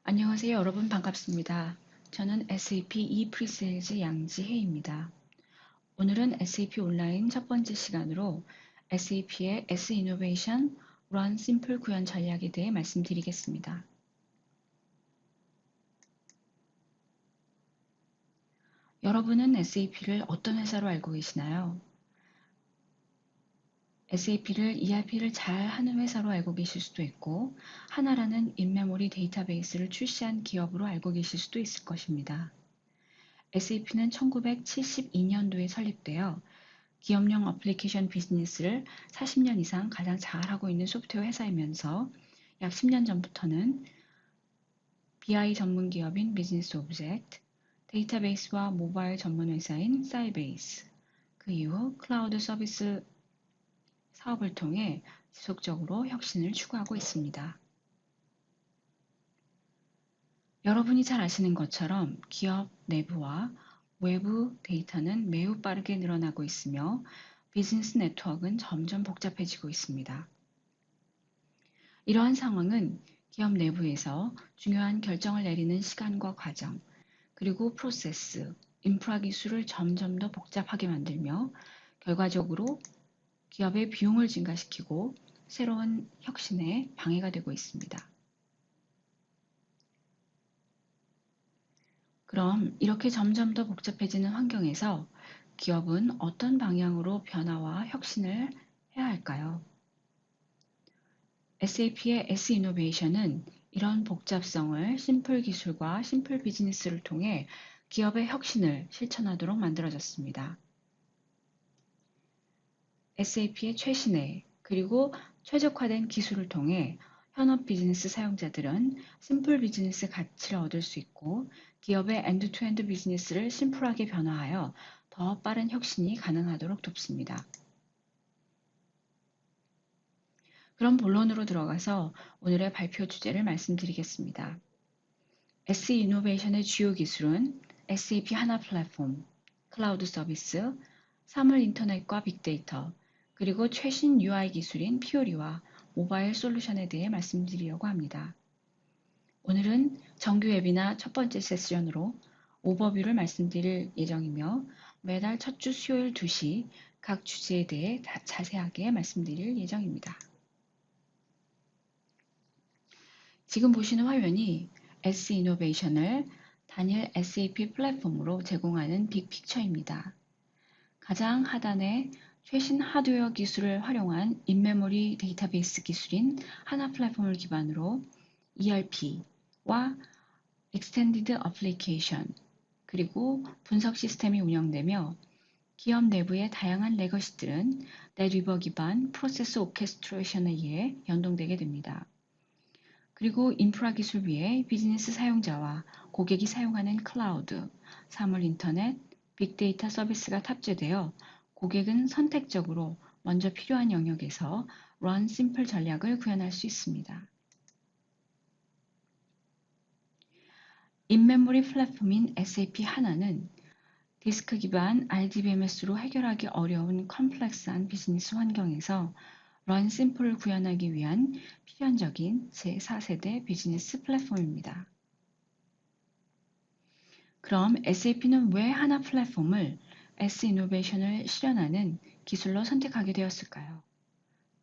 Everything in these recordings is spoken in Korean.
안녕하세요, 여러분 반갑습니다. 저는 SAP ePresales 양지혜입니다. 오늘은 SAP 온라인 첫 번째 시간으로 SAP의 S Innovation Run Simple 구현 전략에 대해 말씀드리겠습니다. 여러분은 SAP를 어떤 회사로 알고 계시나요? SAP를 ERP를 잘 하는 회사로 알고 계실 수도 있고, 하나라는 인메모리 데이터베이스를 출시한 기업으로 알고 계실 수도 있을 것입니다. SAP는 1972년도에 설립되어 기업용 어플리케이션 비즈니스를 40년 이상 가장 잘하고 있는 소프트웨어 회사이면서 약 10년 전부터는 BI 전문 기업인 비즈니스 오브젝트, 데이터베이스와 모바일 전문 회사인 사이베이스, 그 이후 클라우드 서비스 사업을 통해 지속적으로 혁신을 추구하고 있습니다. 여러분이 잘 아시는 것처럼 기업 내부와 외부 데이터는 매우 빠르게 늘어나고 있으며 비즈니스 네트워크는 점점 복잡해지고 있습니다. 이러한 상황은 기업 내부에서 중요한 결정을 내리는 시간과 과정, 그리고 프로세스, 인프라 기술을 점점 더 복잡하게 만들며 결과적으로 기업의 비용을 증가시키고 새로운 혁신에 방해가 되고 있습니다. 그럼 이렇게 점점 더 복잡해지는 환경에서 기업은 어떤 방향으로 변화와 혁신을 해야 할까요? SAP의 S 이노베이션은 이런 복잡성을 심플 기술과 심플 비즈니스를 통해 기업의 혁신을 실천하도록 만들어졌습니다. SAP의 최신의 그리고 최적화된 기술을 통해 현업 비즈니스 사용자들은 심플 비즈니스 가치를 얻을 수 있고 기업의 엔드투엔드 비즈니스를 심플하게 변화하여 더 빠른 혁신이 가능하도록 돕습니다. 그럼 본론으로 들어가서 오늘의 발표 주제를 말씀드리겠습니다. S 이노베이션의 주요 기술은 SAP 하나 플랫폼, 클라우드 서비스, 사물 인터넷과 빅데이터, 그리고 최신 UI 기술인 피오리와 모바일 솔루션에 대해 말씀드리려고 합니다. 오늘은 정규 웨비나 첫 번째 세션으로 오버뷰를 말씀드릴 예정이며 매달 첫 주 수요일 2시 각 주제에 대해 자세하게 말씀드릴 예정입니다. 지금 보시는 화면이 S 이노베이션을 단일 SAP 플랫폼으로 제공하는 빅픽처입니다. 가장 하단에 최신 하드웨어 기술을 활용한 인메모리 데이터베이스 기술인 하나 플랫폼을 기반으로 ERP와 Extended Application 그리고 분석 시스템이 운영되며 기업 내부의 다양한 레거시들은 NetWeaver 기반 프로세스 오케스트레이션에 의해 연동되게 됩니다. 그리고 인프라 기술 위에 비즈니스 사용자와 고객이 사용하는 클라우드, 사물 인터넷, 빅데이터 서비스가 탑재되어 고객은 선택적으로 먼저 필요한 영역에서 Run Simple 전략을 구현할 수 있습니다. 인메모리 플랫폼인 SAP 하나는 디스크 기반 RDBMS로 해결하기 어려운 컴플렉스한 비즈니스 환경에서 Run Simple을 구현하기 위한 필연적인 제4세대 비즈니스 플랫폼입니다. 그럼 SAP는 왜 하나 플랫폼을 S 이노베이션을 실현하는 기술로 선택하게 되었을까요?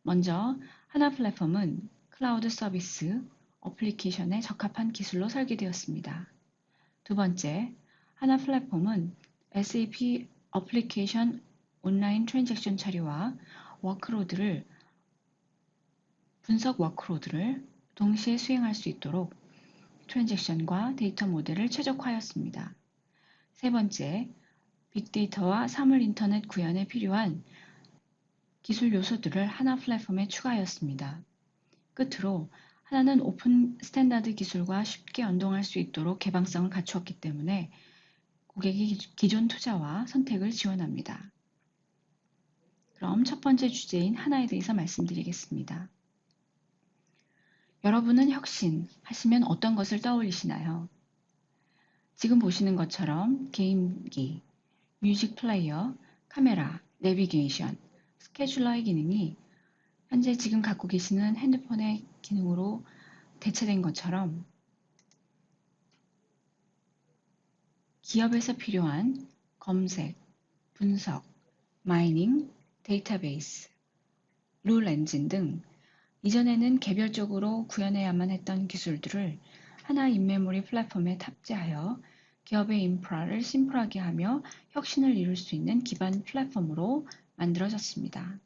먼저 하나 플랫폼은 클라우드 서비스, 어플리케이션에 적합한 기술로 설계되었습니다. 두 번째, 하나 플랫폼은 SAP 어플리케이션 온라인 트랜잭션 처리와 분석 워크로드를 동시에 수행할 수 있도록 트랜잭션과 데이터 모델을 최적화하였습니다. 세 번째, 빅데이터와 사물 인터넷 구현에 필요한 기술 요소들을 하나 플랫폼에 추가하였습니다. 끝으로 하나는 오픈 스탠다드 기술과 쉽게 연동할 수 있도록 개방성을 갖추었기 때문에 고객의 기존 투자와 선택을 지원합니다. 그럼 첫 번째 주제인 하나에 대해서 말씀드리겠습니다. 여러분은 혁신 하시면 어떤 것을 떠올리시나요? 지금 보시는 것처럼 게임기, 뮤직 플레이어, 카메라, 내비게이션, 스케줄러의 기능이 현재 지금 갖고 계시는 핸드폰의 기능으로 대체된 것처럼 기업에서 필요한 검색, 분석, 마이닝, 데이터베이스, 룰 엔진 등 이전에는 개별적으로 구현해야만 했던 기술들을 하나 인메모리 플랫폼에 탑재하여 기업의 인프라를 심플하게 하며 혁신을 이룰 수 있는 기반 플랫폼으로 만들어졌습니다.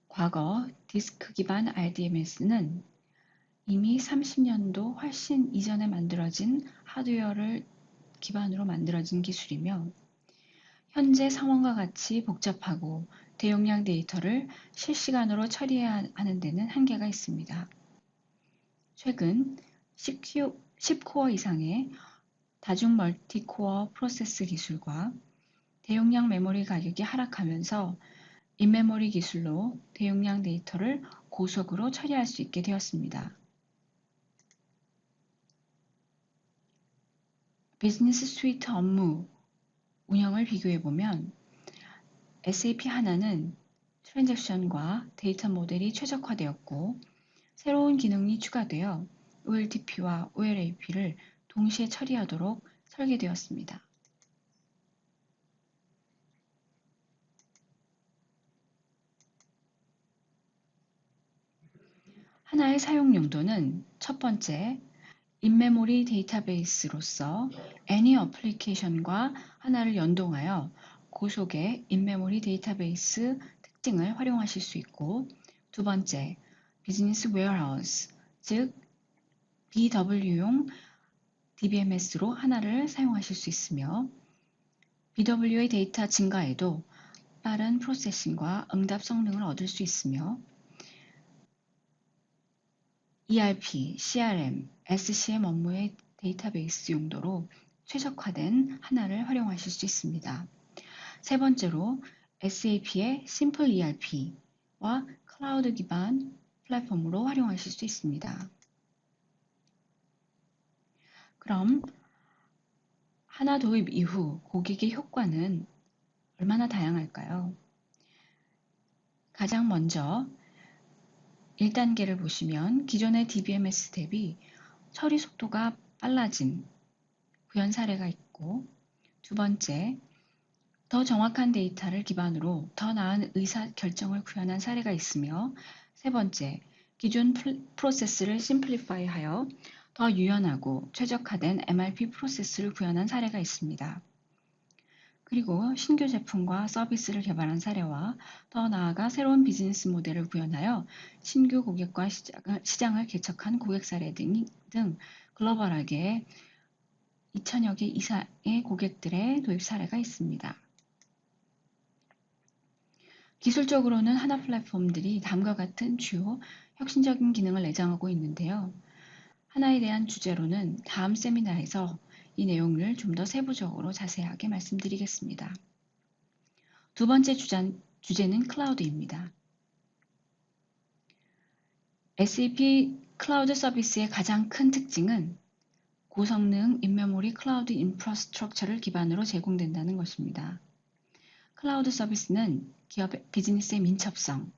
과거 디스크 기반 RDMS는 이미 30년도 훨씬 이전에 만들어진 하드웨어를 기반으로 만들어진 기술이며 현재 상황과 같이 복잡하고 대용량 데이터를 실시간으로 처리해야 하는 데는 한계가 있습니다. 최근 10코어 이상의 다중 멀티코어 프로세스 기술과 대용량 메모리 가격이 하락하면서 인메모리 기술로 대용량 데이터를 고속으로 처리할 수 있게 되었습니다. 비즈니스 스위트 업무 운영을 비교해보면 SAP 하나는 트랜잭션과 데이터 모델이 최적화되었고 새로운 기능이 추가되어 OLTP와 OLAP를 동시에 처리하도록 설계되었습니다. 하나의 사용 용도는 첫 번째, 인메모리 데이터베이스로서 애니 어플리케이션과 하나를 연동하여 고속의 인메모리 데이터베이스 특징을 활용하실 수 있고, 두 번째, 비즈니스 웨어하우스, 즉 BW용 DBMS로 하나를 사용하실 수 있으며 BW의 데이터 증가에도 빠른 프로세싱과 응답 성능을 얻을 수 있으며 ERP, CRM, SCM 업무의 데이터베이스 용도로 최적화된 하나를 활용하실 수 있습니다. 세 번째로 SAP의 Simple ERP와 클라우드 기반 플랫폼으로 활용하실 수 있습니다. 그럼 하나 도입 이후 고객의 효과는 얼마나 다양할까요? 가장 먼저 1단계를 보시면 기존의 DBMS 대비 처리 속도가 빨라진 구현 사례가 있고, 두 번째, 더 정확한 데이터를 기반으로 더 나은 의사 결정을 구현한 사례가 있으며, 세 번째, 기존 프로세스를 심플리파이하여 더 유연하고 최적화된 MRP 프로세스를 구현한 사례가 있습니다. 그리고 신규 제품과 서비스를 개발한 사례와 더 나아가 새로운 비즈니스 모델을 구현하여 신규 고객과 시장을 개척한 고객 사례 등 글로벌하게 2,000여 개 이상의 고객들의 도입 사례가 있습니다. 기술적으로는 하나 플랫폼들이 다음과 같은 주요 혁신적인 기능을 내장하고 있는데요. 하나에 대한 주제로는 다음 세미나에서 이 내용을 좀 더 세부적으로 자세하게 말씀드리겠습니다. 두 번째 주제는 클라우드입니다. SAP 클라우드 서비스의 가장 큰 특징은 고성능 인메모리 클라우드 인프라스트럭처를 기반으로 제공된다는 것입니다. 클라우드 서비스는 기업 비즈니스의 민첩성,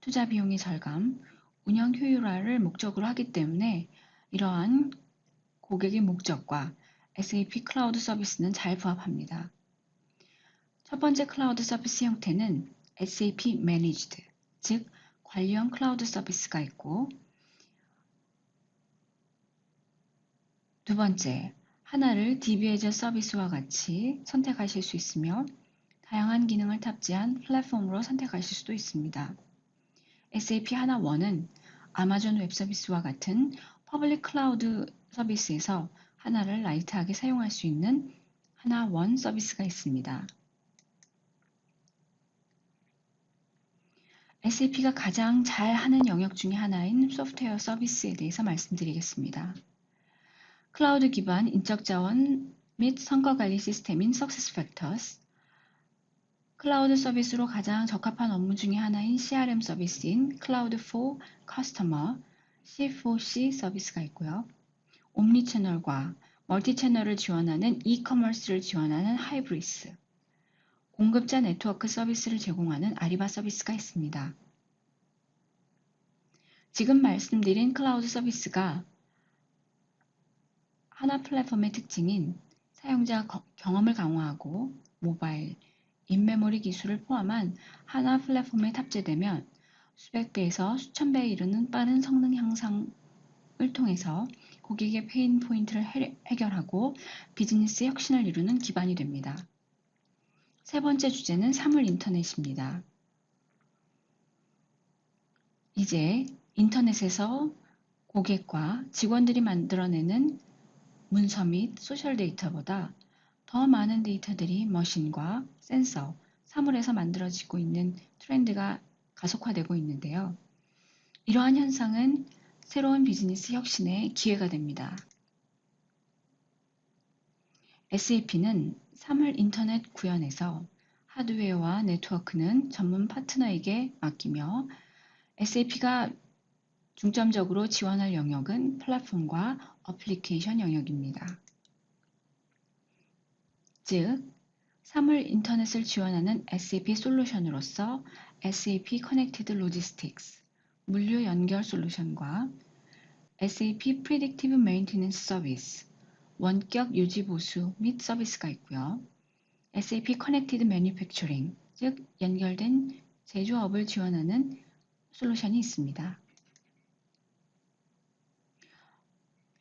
투자 비용의 절감, 운영 효율화를 목적으로 하기 때문에 이러한 고객의 목적과 SAP 클라우드 서비스는 잘 부합합니다. 첫 번째 클라우드 서비스 형태는 SAP Managed, 즉 관리형 클라우드 서비스가 있고, 두 번째, 하나를 DB 애저 서비스와 같이 선택하실 수 있으며 다양한 기능을 탑재한 플랫폼으로 선택하실 수도 있습니다. SAP 하나 1은 아마존 웹 서비스와 같은 퍼블릭 클라우드 서비스에서 하나를 라이트하게 사용할 수 있는 하나 1 서비스가 있습니다. SAP가 가장 잘 하는 영역 중에 하나인 소프트웨어 서비스에 대해서 말씀드리겠습니다. 클라우드 기반 인적 자원 및 성과 관리 시스템인 SuccessFactors, 클라우드 서비스로 가장 적합한 업무 중에 하나인 CRM 서비스인 Cloud for Customer, C4C 서비스가 있고요. 옴니채널과 멀티채널을 지원하는 이커머스를 지원하는 하이브리스, 공급자 네트워크 서비스를 제공하는 아리바 서비스가 있습니다. 지금 말씀드린 클라우드 서비스가 하나 플랫폼의 특징인 사용자 경험을 강화하고 모바일, 인메모리 기술을 포함한 하나 플랫폼에 탑재되면 수백 배에서 수천 배에 이르는 빠른 성능 향상을 통해서 고객의 페인 포인트를 해결하고 비즈니스 혁신을 이루는 기반이 됩니다. 세 번째 주제는 사물 인터넷입니다. 이제 인터넷에서 고객과 직원들이 만들어내는 문서 및 소셜 데이터보다 더 많은 데이터들이 머신과 센서, 사물에서 만들어지고 있는 트렌드가 가속화되고 있는데요. 이러한 현상은 새로운 비즈니스 혁신의 기회가 됩니다. SAP는 사물 인터넷 구현에서 하드웨어와 네트워크는 전문 파트너에게 맡기며 SAP가 중점적으로 지원할 영역은 플랫폼과 어플리케이션 영역입니다. 즉, 사물 인터넷을 지원하는 SAP 솔루션으로서 SAP 커넥티드 로지스틱스, 물류 연결 솔루션과 SAP 프리딕티브 메인티넌스 서비스, 원격 유지 보수 및 서비스가 있고요. SAP 커넥티드 매뉴팩처링, 즉 연결된 제조업을 지원하는 솔루션이 있습니다.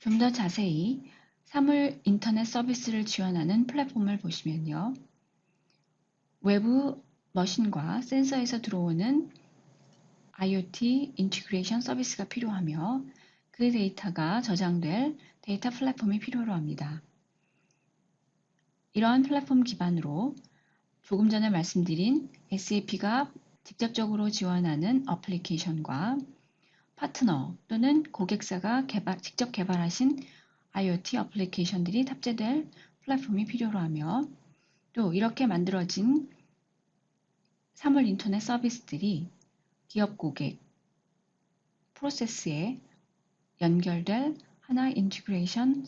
좀 더 자세히 사물 인터넷 서비스를 지원하는 플랫폼을 보시면요. 외부 머신과 센서에서 들어오는 IoT 인티그레이션 서비스가 필요하며 그 데이터가 저장될 데이터 플랫폼이 필요로 합니다. 이러한 플랫폼 기반으로 조금 전에 말씀드린 SAP가 직접적으로 지원하는 어플리케이션과 파트너 또는 고객사가 직접 개발하신 IoT 어플리케이션들이 탑재될 플랫폼이 필요로 하며 또 이렇게 만들어진 사물 인터넷 서비스들이 기업 고객 프로세스에 연결될 하나 인티그레이션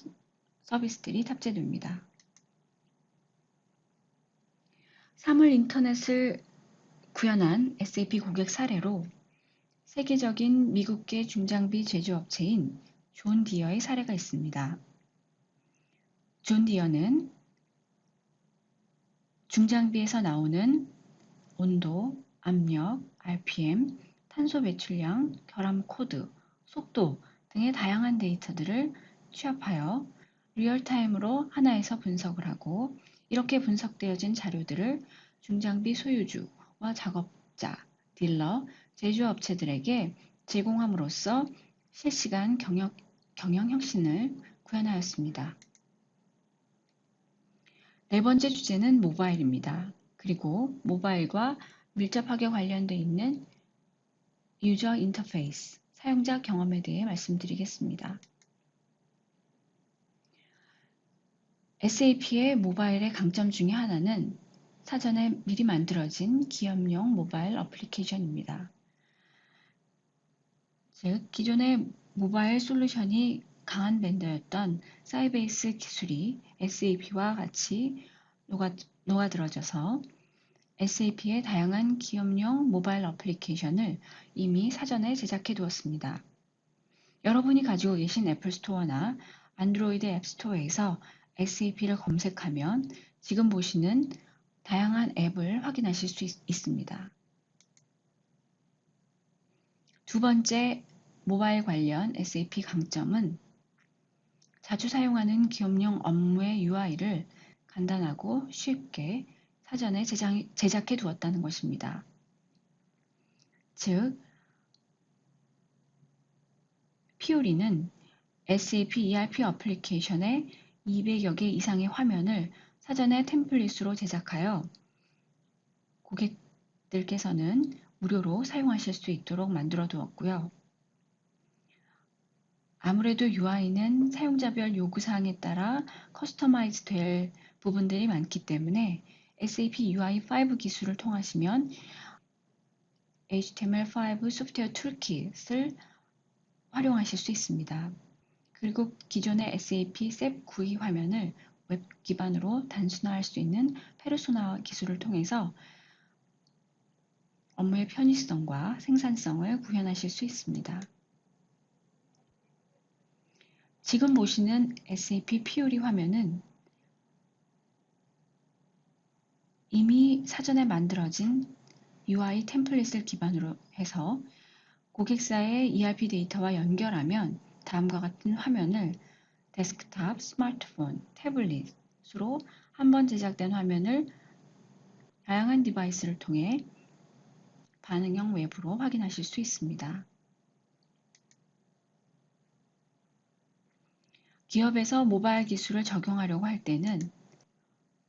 서비스들이 탑재됩니다. 사물 인터넷을 구현한 SAP 고객 사례로 세계적인 미국계 중장비 제조업체인 존 디어의 사례가 있습니다. 존 디어는 중장비에서 나오는 온도, 압력, RPM, 탄소 배출량, 결함 코드, 속도 등의 다양한 데이터들을 취합하여 리얼타임으로 하나에서 분석을 하고 이렇게 분석되어진 자료들을 중장비 소유주와 작업자, 딜러, 제조업체들에게 제공함으로써 실시간 경영 혁신을 구현하였습니다. 네 번째 주제는 모바일입니다. 그리고 모바일과 밀접하게 관련되어 있는 유저 인터페이스, 사용자 경험에 대해 말씀드리겠습니다. SAP의 모바일의 강점 중에 하나는 사전에 미리 만들어진 기업용 모바일 어플리케이션입니다. 즉, 기존의 모바일 솔루션이 강한 벤더였던 사이베이스 기술이 SAP와 같이 녹아들어져서 SAP의 다양한 기업용 모바일 어플리케이션을 이미 사전에 제작해 두었습니다. 여러분이 가지고 계신 애플 스토어나 안드로이드 앱 스토어에서 SAP를 검색하면 지금 보시는 다양한 앱을 확인하실 수 있습니다. 두 번째 모바일 관련 SAP 강점은 자주 사용하는 기업용 업무의 UI를 간단하고 쉽게 사전에 제작해 두었다는 것입니다. 즉, 피오리는 SAP ERP 어플리케이션의 200여 개 이상의 화면을 사전에 템플릿으로 제작하여 고객들께서는 무료로 사용하실 수 있도록 만들어 두었고요. 아무래도 UI는 사용자별 요구사항에 따라 커스터마이즈 될 부분들이 많기 때문에 SAP UI5 기술을 통하시면 HTML5 소프트웨어 툴킷을 활용하실 수 있습니다. 그리고 기존의 SAP SAP GUI 화면을 웹 기반으로 단순화할 수 있는 페르소나 기술을 통해서 업무의 편의성과 생산성을 구현하실 수 있습니다. 지금 보시는 SAP 피오리 화면은 이미 사전에 만들어진 UI 템플릿을 기반으로 해서 고객사의 ERP 데이터와 연결하면 다음과 같은 화면을 데스크탑, 스마트폰, 태블릿으로 한번 제작된 화면을 다양한 디바이스를 통해 반응형 외부로 확인하실 수 있습니다. 기업에서 모바일 기술을 적용하려고 할 때는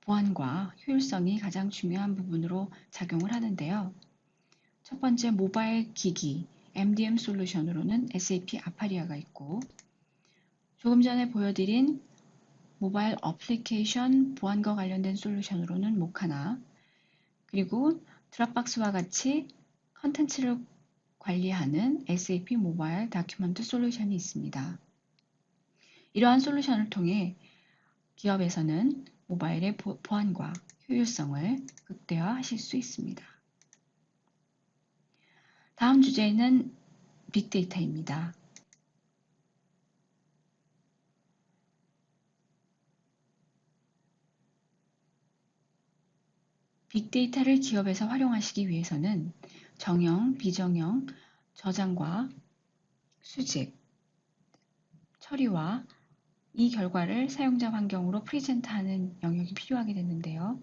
보안과 효율성이 가장 중요한 부분으로 작용을 하는데요. 첫 번째 모바일 기기 MDM 솔루션으로는 SAP 아파리아가 있고, 조금 전에 보여드린 모바일 어플리케이션 보안과 관련된 솔루션으로는 모카나, 그리고 드랍박스와 같이 컨텐츠를 관리하는 SAP 모바일 다큐먼트 솔루션이 있습니다. 이러한 솔루션을 통해 기업에서는 모바일의 보안과 효율성을 극대화하실 수 있습니다. 다음 주제는 빅데이터입니다. 빅데이터를 기업에서 활용하시기 위해서는 정형, 비정형, 저장과 수집, 처리와 이 결과를 사용자 환경으로 프리젠트하는 영역이 필요하게 되는데요.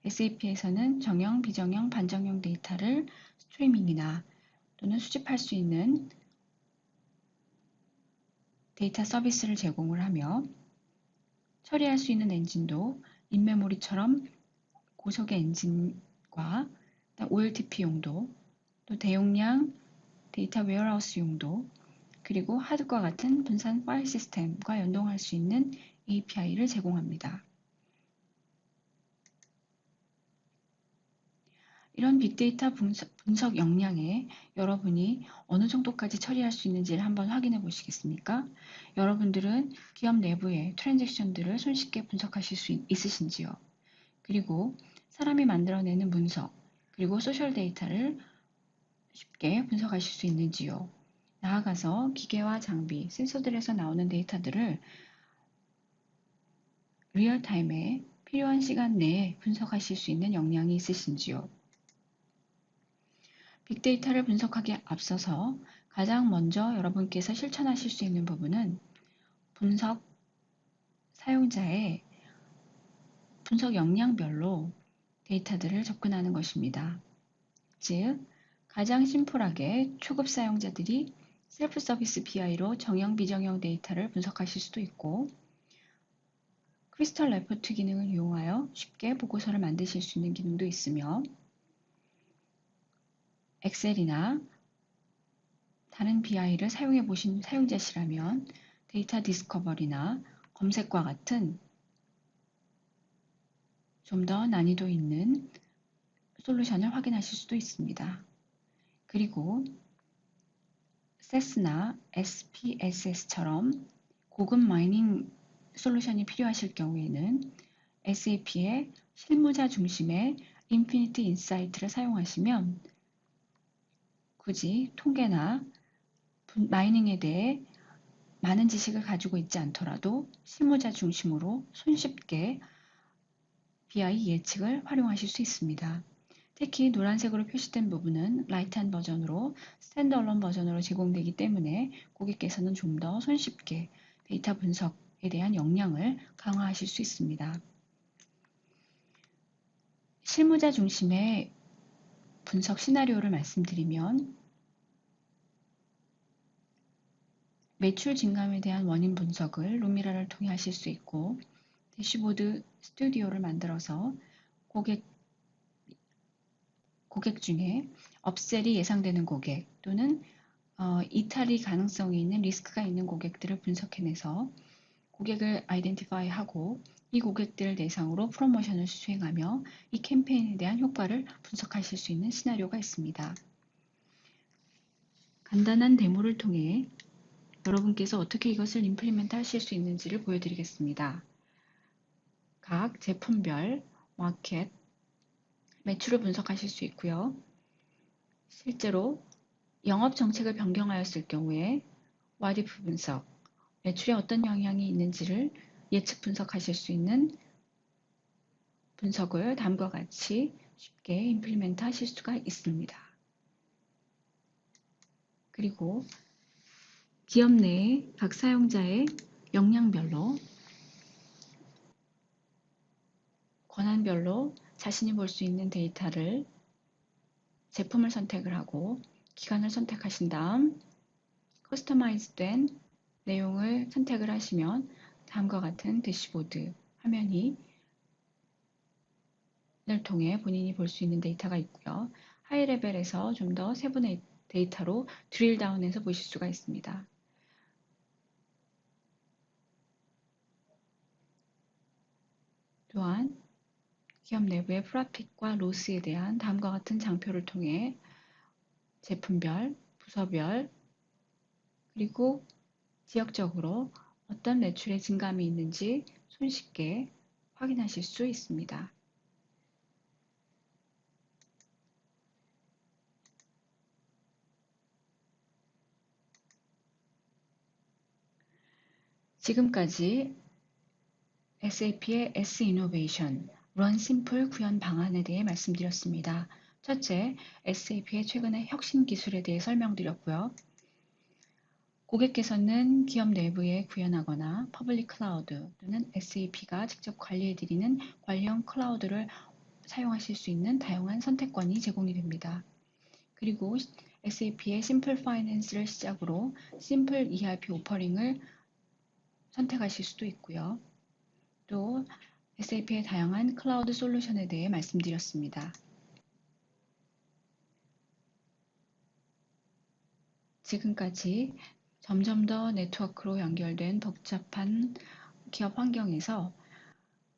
SAP에서는 정형, 비정형, 반정형 데이터를 스트리밍이나 또는 수집할 수 있는 데이터 서비스를 제공을 하며, 처리할 수 있는 엔진도 인메모리처럼 고속의 엔진과 OLTP 용도, 또 대용량 데이터 웨어하우스 용도, 그리고 하드과 같은 분산 파일 시스템과 연동할 수 있는 API를 제공합니다. 이런 빅데이터 분석 역량에 여러분이 어느 정도까지 처리할 수 있는지를 한번 확인해 보시겠습니까? 여러분들은 기업 내부의 트랜잭션들을 손쉽게 분석하실 수 있으신지요? 그리고 사람이 만들어내는 문서, 그리고 소셜 데이터를 쉽게 분석하실 수 있는지요? 나아가서 기계와 장비, 센서들에서 나오는 데이터들을 리얼타임에 필요한 시간 내에 분석하실 수 있는 역량이 있으신지요? 빅데이터를 분석하기에 앞서서 가장 먼저 여러분께서 실천하실 수 있는 부분은 분석 사용자의 분석 역량별로 데이터들을 접근하는 것입니다. 즉, 가장 심플하게 초급 사용자들이 셀프 서비스 BI로 정형, 비정형 데이터를 분석하실 수도 있고, 크리스털 레포트 기능을 이용하여 쉽게 보고서를 만드실 수 있는 기능도 있으며, 엑셀이나 다른 BI를 사용해 보신 사용자시라면 데이터 디스커버리나 검색과 같은 좀 더 난이도 있는 솔루션을 확인하실 수도 있습니다. 그리고 SES나 SPSS처럼 고급 마이닝 솔루션이 필요하실 경우에는 SAP의 실무자 중심의 인피니트 인사이트를 사용하시면 굳이 통계나 마이닝에 대해 많은 지식을 가지고 있지 않더라도 실무자 중심으로 손쉽게 BI 예측을 활용하실 수 있습니다. 특히 노란색으로 표시된 부분은 라이트한 버전으로 스탠드얼론 버전으로 제공되기 때문에 고객께서는 좀 더 손쉽게 데이터 분석에 대한 역량을 강화하실 수 있습니다. 실무자 중심의 분석 시나리오를 말씀드리면 매출 증감에 대한 원인 분석을 루미라를 통해 하실 수 있고, 대시보드 스튜디오를 만들어서 고객 중에 업셀이 예상되는 고객 또는 이탈이 가능성이 있는 리스크가 있는 고객들을 분석해내서 고객을 아이덴티파이하고 이 고객들을 대상으로 프로모션을 수행하며 이 캠페인에 대한 효과를 분석하실 수 있는 시나리오가 있습니다. 간단한 데모를 통해 여러분께서 어떻게 이것을 임플리멘트 하실 수 있는지를 보여드리겠습니다. 각 제품별 마켓, 매출을 분석하실 수 있고요. 실제로 영업 정책을 변경하였을 경우에 와디프 분석, 매출에 어떤 영향이 있는지를 예측 분석하실 수 있는 분석을 다음과 같이 쉽게 임플리멘트 하실 수가 있습니다. 그리고 기업 내에 각 사용자의 역량별로 권한별로 자신이 볼 수 있는 데이터를 제품을 선택을 하고 기간을 선택하신 다음 커스터마이즈된 내용을 선택을 하시면 다음과 같은 대시보드 화면이 을 통해 본인이 볼 수 있는 데이터가 있고요. 하이 레벨에서 좀 더 세분의 데이터로 드릴 다운해서 보실 수가 있습니다. 또한 기업 내부의 프로핏과 로스에 대한 다음과 같은 장표를 통해 제품별, 부서별, 그리고 지역적으로 어떤 매출의 증감이 있는지 손쉽게 확인하실 수 있습니다. 지금까지 SAP의 S-Innovation, Run Simple 구현 방안에 대해 말씀드렸습니다. 첫째, SAP의 최근의 혁신 기술에 대해 설명드렸고요. 고객께서는 기업 내부에 구현하거나 퍼블릭 클라우드 또는 SAP가 직접 관리해드리는 관리형 클라우드를 사용하실 수 있는 다양한 선택권이 제공이 됩니다. 그리고 SAP의 심플 파이낸스를 시작으로 심플 ERP 오퍼링을 선택하실 수도 있고요. 또 SAP의 다양한 클라우드 솔루션에 대해 말씀드렸습니다. 지금까지 점점 더 네트워크로 연결된 복잡한 기업 환경에서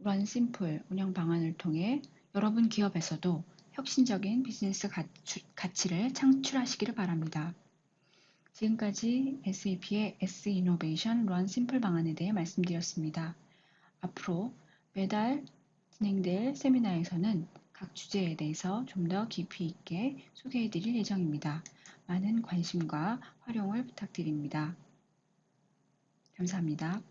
Run Simple 운영 방안을 통해 여러분 기업에서도 혁신적인 비즈니스 가치를 창출하시기를 바랍니다. 지금까지 SAP의 S-Innovation Run Simple 방안에 대해 말씀드렸습니다. 앞으로 매달 진행될 세미나에서는 각 주제에 대해서 좀 더 깊이 있게 소개해 드릴 예정입니다. 많은 관심과 활용을 부탁드립니다. 감사합니다.